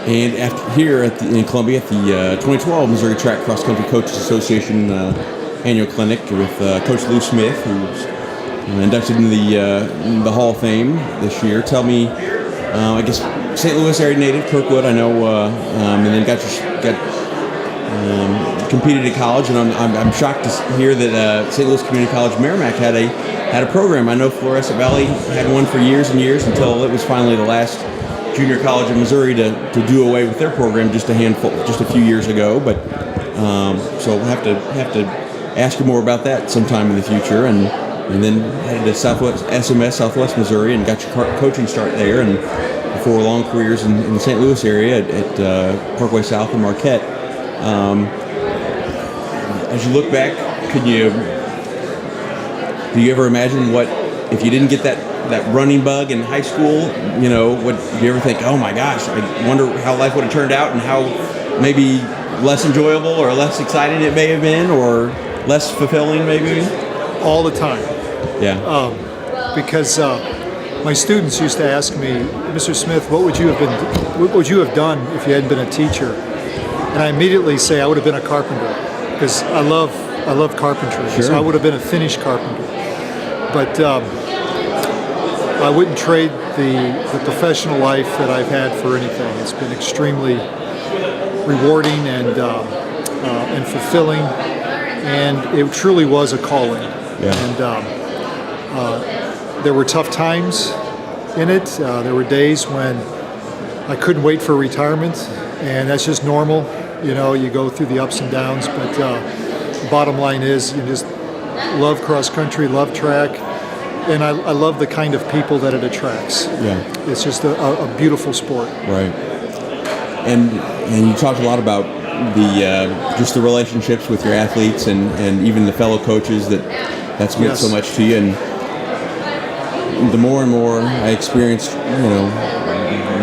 And here in Columbia at the 2012 Missouri Track Cross Country Coaches Association annual clinic with Coach Lew Smith, who's inducted into the Hall of Fame this year. Tell me, I guess St. Louis area native, Kirkwood, I know, and then competed at college, and I'm shocked to hear that St. Louis Community College Merrimack had a program. I know Florissant Valley had one for years and years until it was finally the last junior college in Missouri to do away with their program just a few years ago. But so we'll have to ask you more about that sometime in the future, and then headed to Southwest Missouri and got your coaching start there, and before long careers in the St. Louis area at Parkway South and Marquette. As you look back, do you ever imagine what if you didn't get that running bug in high school? Do you ever think, oh my gosh, I wonder how life would have turned out and how maybe less enjoyable or less exciting it may have been, or less fulfilling maybe? All the time. Yeah. Because my students used to ask me, Mr. Smith, what would you have done if you hadn't been a teacher? And I immediately say I would have been a carpenter, because I love carpentry. Sure. So I would have been a finished carpenter. But I wouldn't trade the professional life that I've had for anything. It's been extremely rewarding and fulfilling, and it truly was a calling. Yeah. And there were tough times in it. There were days when I couldn't wait for retirement, and that's just normal. You go through the ups and downs, but the bottom line is you just love cross country, love track, and I love the kind of people that it attracts. Yeah. It's just a beautiful sport. Right. And you talked a lot about just the relationships with your athletes and even the fellow coaches that's meant so much to you. And the more and more I experienced,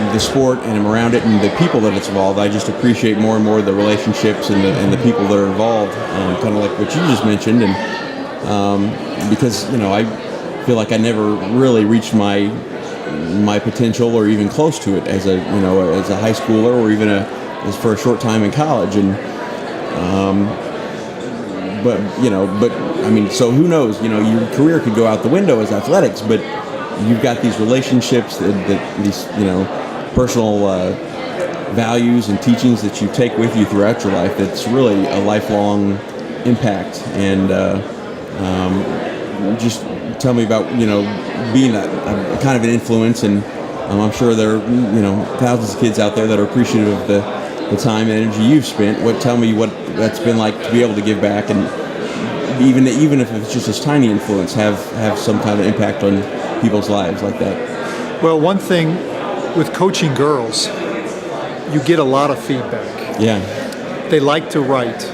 the sport and am around it and the people that it's involved, I just appreciate more and more the relationships and the people that are involved, kind of like what you just mentioned. And because I feel like I never really reached my potential or even close to it as a high schooler, or even as for a short time in college. And but I mean, so who knows? Your career could go out the window as athletics, but you've got these relationships that these personal values and teachings that you take with you throughout your life. That's really a lifelong impact. And just tell me about being a kind of an influence. And I'm sure there are thousands of kids out there that are appreciative of the time and energy you've spent. Tell me what that's been like to be able to give back, and even if it's just this tiny influence, have some kind of impact on people's lives like that. Well, one thing with coaching girls, you get a lot of feedback. Yeah. They like to write,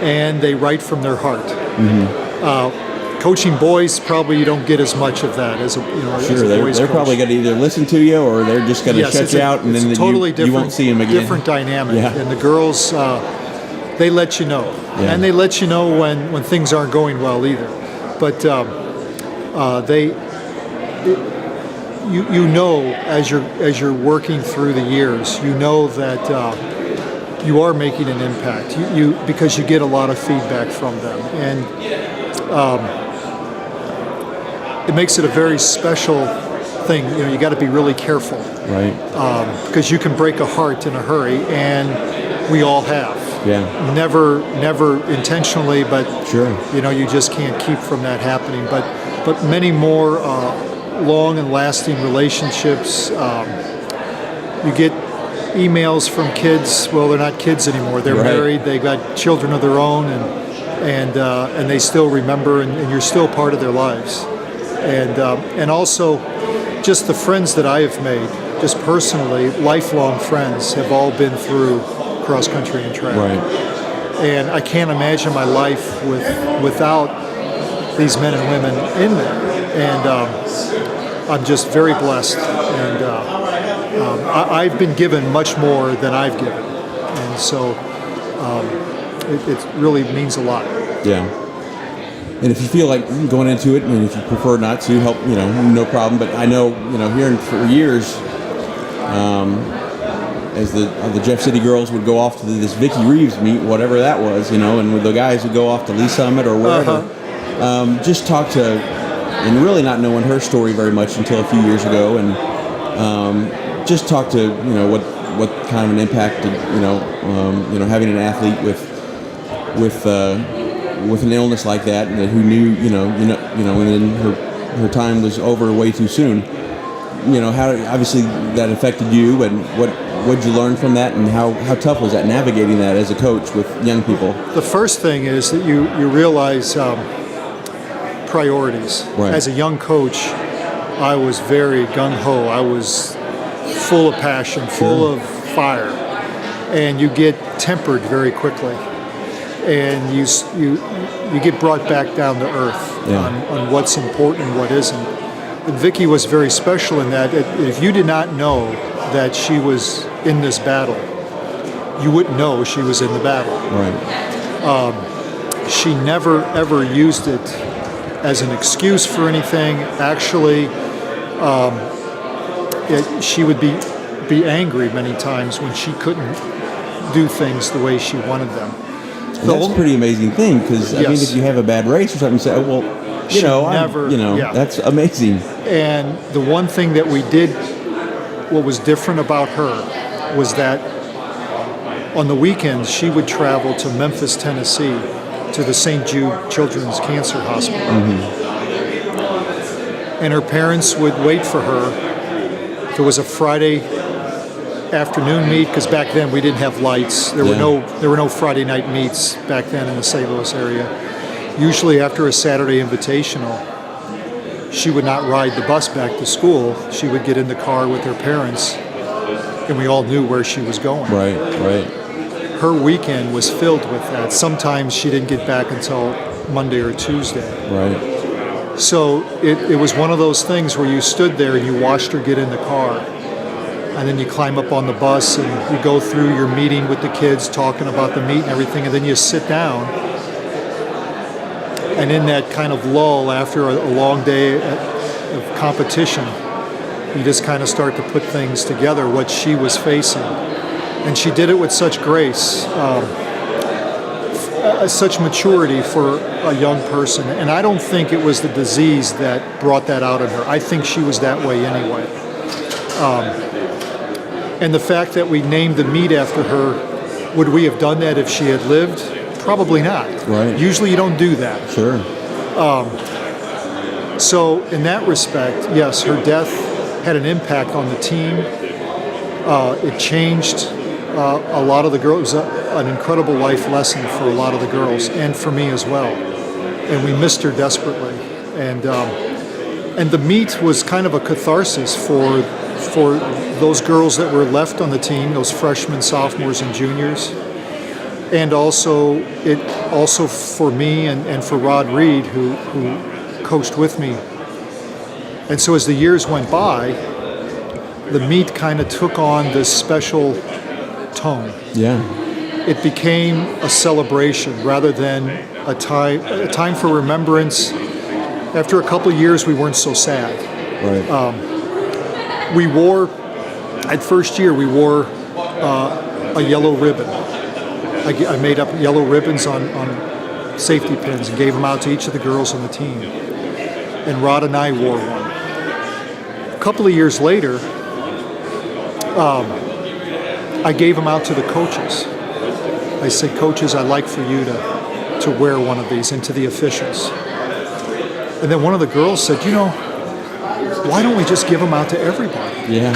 and they write from their heart. Mm-hmm. Coaching boys, probably you don't get as much of that as a they're probably going to either listen to you or they're just going to shut you out, and then you won't see them again. Different dynamic. Yeah. And the girls, they let you know, and they let you know when things aren't going well either. But as you're working through the years, that you are making an impact. Because you get a lot of feedback from them, and it makes it a very special thing. You got to be really careful, right? Because you can break a heart in a hurry, and we all have. Yeah. Never intentionally, but sure. You just can't keep from that happening. But many more long and lasting relationships. You get emails from kids. Well, they're not kids anymore. They're married. They got children of their own, and they still remember, and you're still part of their lives. And also, just the friends that I have made, just personally, lifelong friends, have all been through cross country and track. Right. And I can't imagine my life without these men and women in there. And I'm just very blessed. And I've been given much more than I've given. And so it really means a lot. Yeah. And if you feel like going into it, and if you prefer not to, help, no problem. But I know, hearing for years, the Jeff City girls would go off to this Vicky Reeves meet, whatever that was, and the guys would go off to Lee Summit or wherever. Just talk to, and really not knowing her story very much until a few years ago, and just talk to what kind of an impact did, having an athlete with an illness like that, and who knew, and then her time was over way too soon. How obviously that affected you, and what did you learn from that, and how tough was that navigating that as a coach with young people? The first thing is that you realize priorities. Right. As a young coach, I was very gung-ho. I was full of passion, full of fire, and you get tempered very quickly, and you get brought back down to earth on what's important and what isn't. And Vicky was very special in that if you did not know that she was in this battle, you wouldn't know she was in the battle. Right. She never ever used it as an excuse for anything. Actually, she would be angry many times when she couldn't do things the way she wanted them. That's a pretty amazing thing, because I mean, if you have a bad race or something, you say, "Oh, well, that's amazing." And the one thing that we did, what was different about her, was that on the weekends she would travel to Memphis, Tennessee, to the St. Jude Children's Cancer Hospital, and her parents would wait for her. If it was a Friday afternoon meet, because back then we didn't have lights. There were no Friday night meets back then in the St. Louis area. Usually after a Saturday invitational, she would not ride the bus back to school. She would get in the car with her parents, and we all knew where she was going. Right. Her weekend was filled with that. Sometimes she didn't get back until Monday or Tuesday. Right. So it was one of those things where you stood there and you watched her get in the car, and then you climb up on the bus and you go through your meeting with the kids, talking about the meet and everything, and then you sit down. And in that kind of lull after a long day of competition, you just kind of start to put things together, what she was facing. And she did it with such grace, such maturity for a young person. And I don't think it was the disease that brought that out in her. I think she was that way anyway. And the fact that we named the meet after her, would we have done that if she had lived? Probably not. Right. Usually you don't do that. Sure. So in that respect, yes, her death had an impact on the team. It changed a lot of the girls. It was an incredible life lesson for a lot of the girls, and for me as well. And we missed her desperately. And the meet was kind of a catharsis for those girls that were left on the team, those freshmen, sophomores, and juniors. And also for me and for Rod Reed, who coached with me. And so as the years went by, the meet kind of took on this special tone. Yeah. It became a celebration rather than a time for remembrance. After a couple of years, we weren't so sad. Right. We wore, at first year, we wore a yellow ribbon. I made up yellow ribbons on safety pins and gave them out to each of the girls on the team. And Rod and I wore one. A couple of years later, I gave them out to the coaches. I said, "Coaches, I'd like for you to wear one of these," and to the officials. And then one of the girls said, "Why don't we just give them out to everybody?" Yeah.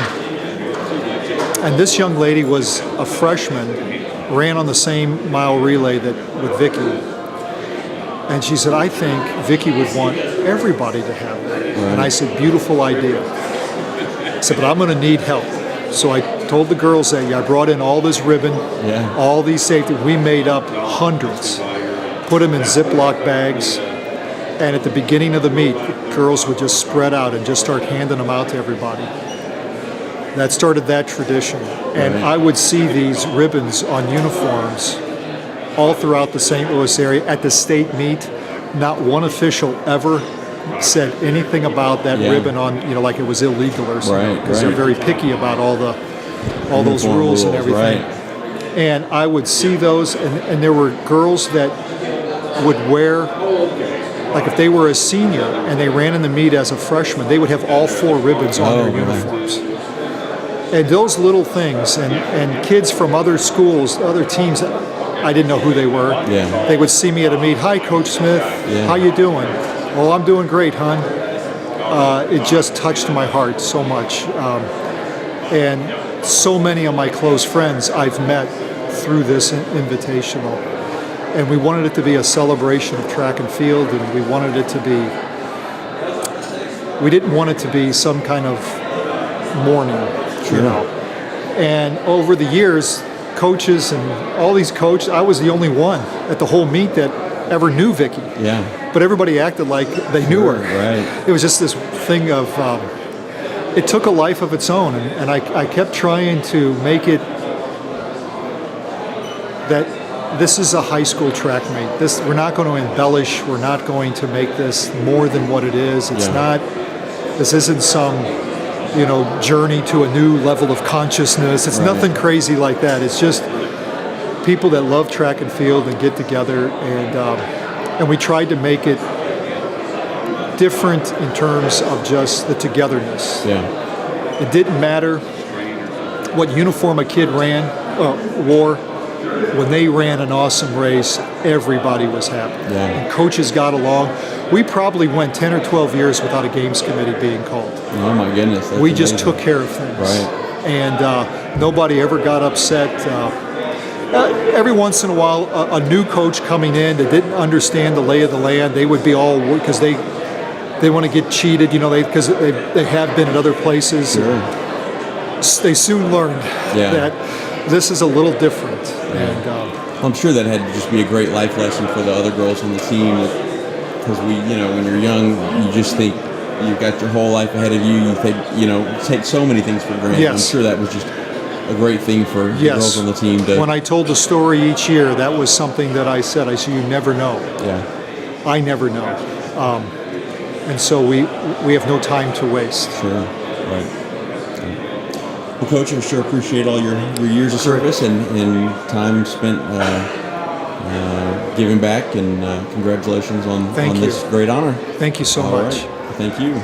And this young lady was a freshman, ran on the same mile relay with Vicky. And she said, "I think Vicky would want everybody to have that." Right. And I said, "Beautiful idea." I said, "But I'm going to need help." So I told the girls that I brought in all this ribbon, all these safety. We made up hundreds, put them in Ziploc bags. And at the beginning of the meet, girls would just spread out and just start handing them out to everybody. That started that tradition. And I would see these ribbons on uniforms all throughout the St. Louis area. At the state meet, not one official ever said anything about that ribbon on, like it was illegal or something. Because they're very picky about all the all those Uniform rules and everything. Right. And I would see those, and there were girls that would wear, like if they were a senior and they ran in the meet as a freshman, they would have all 4 ribbons on their uniforms. And those little things, and kids from other schools, other teams, I didn't know who they were. Yeah. They would see me at a meet. Hi, Coach Smith. Yeah. How you doing? Well, I'm doing great, hon. It just touched my heart so much. And so many of my close friends I've met through this invitational. And we wanted it to be a celebration of track and field, and we wanted it to be, we didn't want it to be some kind of mourning, you know. And over the years, coaches and all these coaches, I was the only one at the whole meet that ever knew Vicky. Yeah. But everybody acted like they knew her. Right. It was just this thing of, it took a life of its own, and I kept trying to make it that this is a high school track meet. We're not going to embellish. We're not going to make this more than what it is. It's not. This isn't some, you know, journey to a new level of consciousness. It's nothing crazy like that. It's just people that love track and field and get together, and we tried to make it different in terms of just the togetherness. Yeah. It didn't matter what uniform a kid wore. When they ran an awesome race, everybody was happy. Yeah. And coaches got along. We probably went 10 or 12 years without a games committee being called. Oh my goodness. That's We just amazing. took care of things. Right. And nobody ever got upset. Every once in a while, a new coach coming in that didn't understand the lay of the land, they would be all worried because they want to get cheated, you know, because they have been at other places. Sure. They soon learned that this is a little different. And I'm sure that had to just be a great life lesson for the other girls on the team, because you know, when you're young, you just think you've got your whole life ahead of you. You take so many things for granted. Yes. I'm sure that was just a great thing for the girls on the team. When I told the story each year, that was something that I said. I said, you never know. Yeah. I never know. And so we have no time to waste. Sure. Right. Well, Coach, I sure appreciate all your years of service and time spent giving back, and congratulations on this great honor. Thank you so much. Right. Thank you.